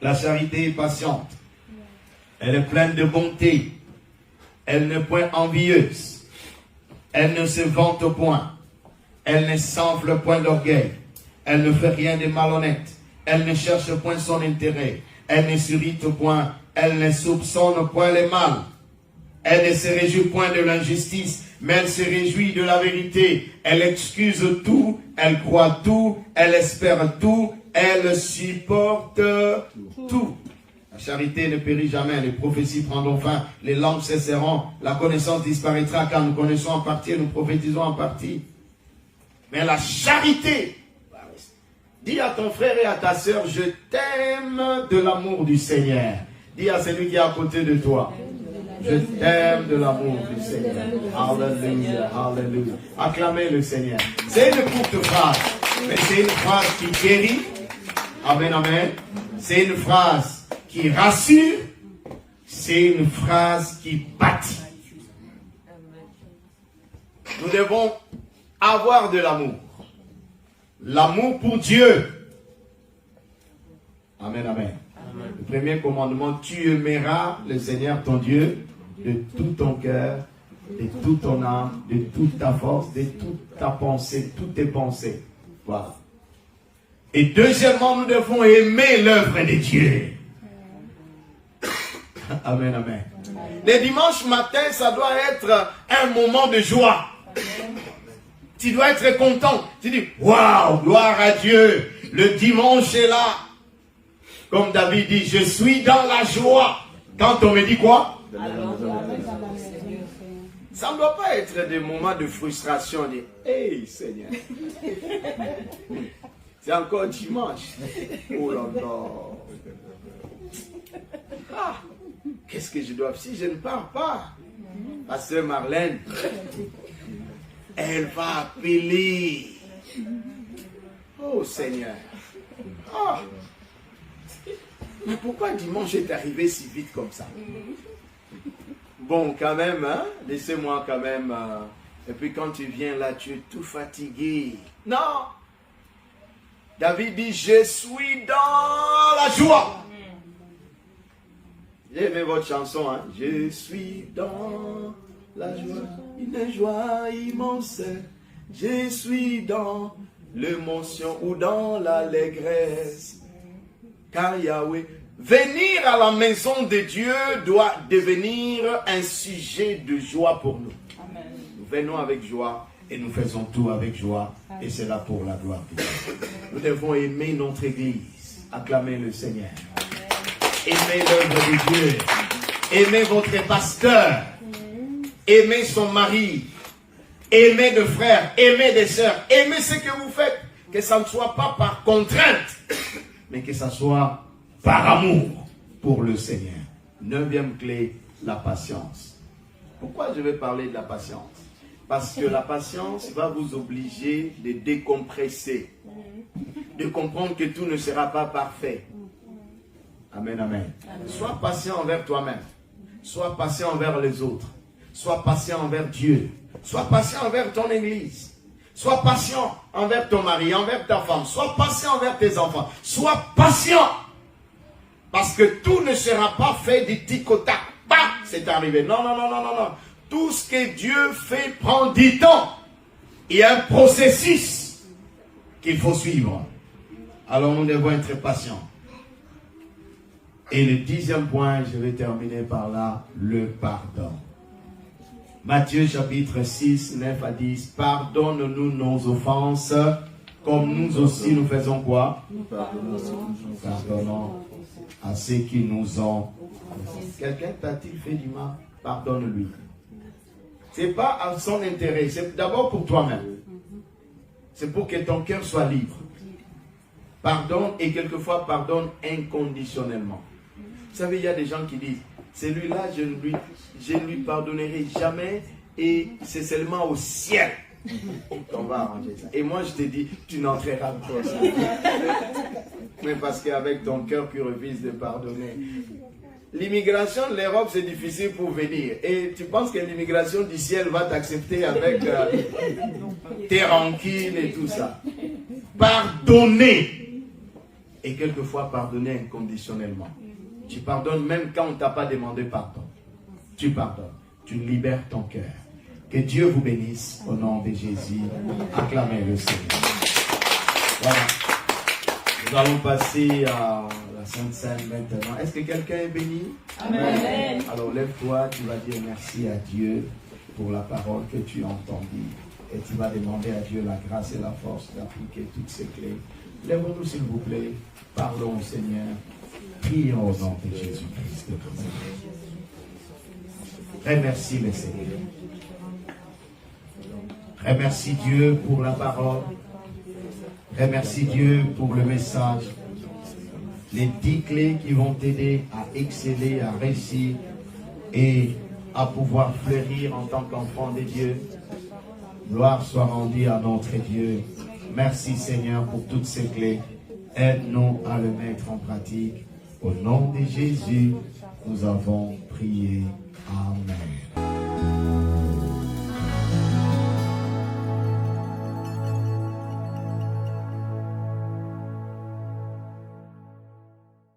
La charité est patiente. Elle est pleine de bonté. Elle n'est point envieuse. Elle ne se vante point. Elle ne s'enfle point d'orgueil. Elle ne fait rien de malhonnête. Elle ne cherche point son intérêt. Elle ne s'irrite point. Elle ne soupçonne point le mal. Elle ne se réjouit point de l'injustice, mais elle se réjouit de la vérité. Elle excuse tout. Elle croit tout. Elle espère tout. Elle supporte tout. La charité ne périt jamais, les prophéties prendront fin, les langues cesseront, la connaissance disparaîtra car nous connaissons en partie et nous prophétisons en partie. Mais la charité, dis à ton frère et à ta sœur, je t'aime de l'amour du Seigneur. Dis à celui qui est à côté de toi, je t'aime de l'amour du Seigneur. Alléluia, alléluia. Acclamez le Seigneur. C'est une courte phrase, mais c'est une phrase qui guérit. Amen, amen. C'est une phrase qui rassure, c'est une phrase qui bâtit. Nous devons avoir de l'amour. L'amour pour Dieu. Amen, amen. Amen. Le premier commandement, tu aimeras le Seigneur ton Dieu de tout ton cœur, de toute ton âme, de toute ta force, de toute ta pensée, toutes tes pensées. Voilà. Et deuxièmement, nous devons aimer l'œuvre de Dieu. Amen, amen. Les dimanches matins, ça doit être un moment de joie. Tu dois être content. Tu dis, waouh, gloire à Dieu. Le dimanche est là. Comme David dit, je suis dans la joie. Quand on me dit quoi? Ça ne doit pas être des moments de frustration. De, hey Seigneur. C'est encore dimanche. Oh là là. Ah. Qu'est-ce que je dois faire si je ne pars pas? Pasteur Marlène, elle va appeler. Oh Seigneur. Oh. Mais pourquoi dimanche est arrivé si vite comme ça? Bon, quand même, hein? Laissez-moi quand même. Et puis quand tu viens là, tu es tout fatigué. Non. David dit, je suis dans la joie. J'ai aimé votre chanson, hein? Je suis dans la joie, une joie immense. Je suis dans l'émotion ou dans l'allégresse. Car Yahweh, venir à la maison de Dieu doit devenir un sujet de joie pour nous. Amen. Nous venons avec joie et nous faisons tout avec joie. Amen. Et c'est là pour la gloire de Dieu. Nous devons aimer notre église, acclamer le Seigneur. Aimer l'œuvre de Dieu. Aimez votre pasteur. Aimez son mari. Aimez des frères. Aimez des sœurs. Aimez ce que vous faites. Que ça ne soit pas par contrainte, mais que ça soit par amour pour le Seigneur. 9e clé, la patience. Pourquoi je vais parler de la patience? Parce que la patience va vous obliger de décompresser, de comprendre que tout ne sera pas parfait. Amen, amen. Sois patient envers toi-même. Sois patient envers les autres. Sois patient envers Dieu. Sois patient envers ton église. Sois patient envers ton mari, envers ta femme. Sois patient envers tes enfants. Sois patient. Parce que tout ne sera pas fait du tic au tac. Bah, c'est arrivé. Non, non, non, non, non, non. Tout ce que Dieu fait prend du temps. Il y a un processus qu'il faut suivre. Alors nous devons être patients. Et le 10e point, je vais terminer par là, le pardon. Matthieu chapitre 6, 9 à 10. Pardonne-nous nos offenses, comme nous aussi nous faisons quoi? Nous pardonnons à ceux qui nous ont. Quelqu'un t'a-t-il fait du mal? Pardonne-lui. Ce n'est pas à son intérêt, c'est d'abord pour toi-même. C'est pour que ton cœur soit libre. Pardonne et quelquefois pardonne inconditionnellement. Vous savez, il y a des gens qui disent, celui-là, je ne lui pardonnerai jamais et c'est seulement au ciel qu'on va arranger ça. Et moi, je te dis, tu n'entreras pas ça. Mais parce qu'avec ton cœur, tu refuses de pardonner. L'immigration de l'Europe, c'est difficile pour venir. Et tu penses que l'immigration du ciel va t'accepter avec tes rancunes et tout ça. Pardonner. Et quelquefois, pardonner inconditionnellement. Tu pardonnes même quand on ne t'a pas demandé pardon. Tu pardonnes. Tu libères ton cœur. Que Dieu vous bénisse au nom de Jésus. Acclamez le Seigneur. Voilà. Nous allons passer à la Sainte Seine maintenant. Est-ce que quelqu'un est béni? Amen. Alors lève-toi, tu vas dire merci à Dieu pour la parole que tu as entendue. Et tu vas demander à Dieu la grâce et la force d'appliquer toutes ces clés. Lève-nous s'il vous plaît. Parlons au Seigneur. Prions au nom de Jésus-Christ. Remercie le Seigneur. Remercie Dieu pour la parole. Remercie Dieu pour le message. Les 10 clés qui vont t'aider à exceller, à réussir et à pouvoir fleurir en tant qu'enfant de Dieu. Gloire soit rendue à notre Dieu. Merci Seigneur pour toutes ces clés. Aide-nous à le mettre en pratique. Au nom de Jésus, nous avons prié. Amen.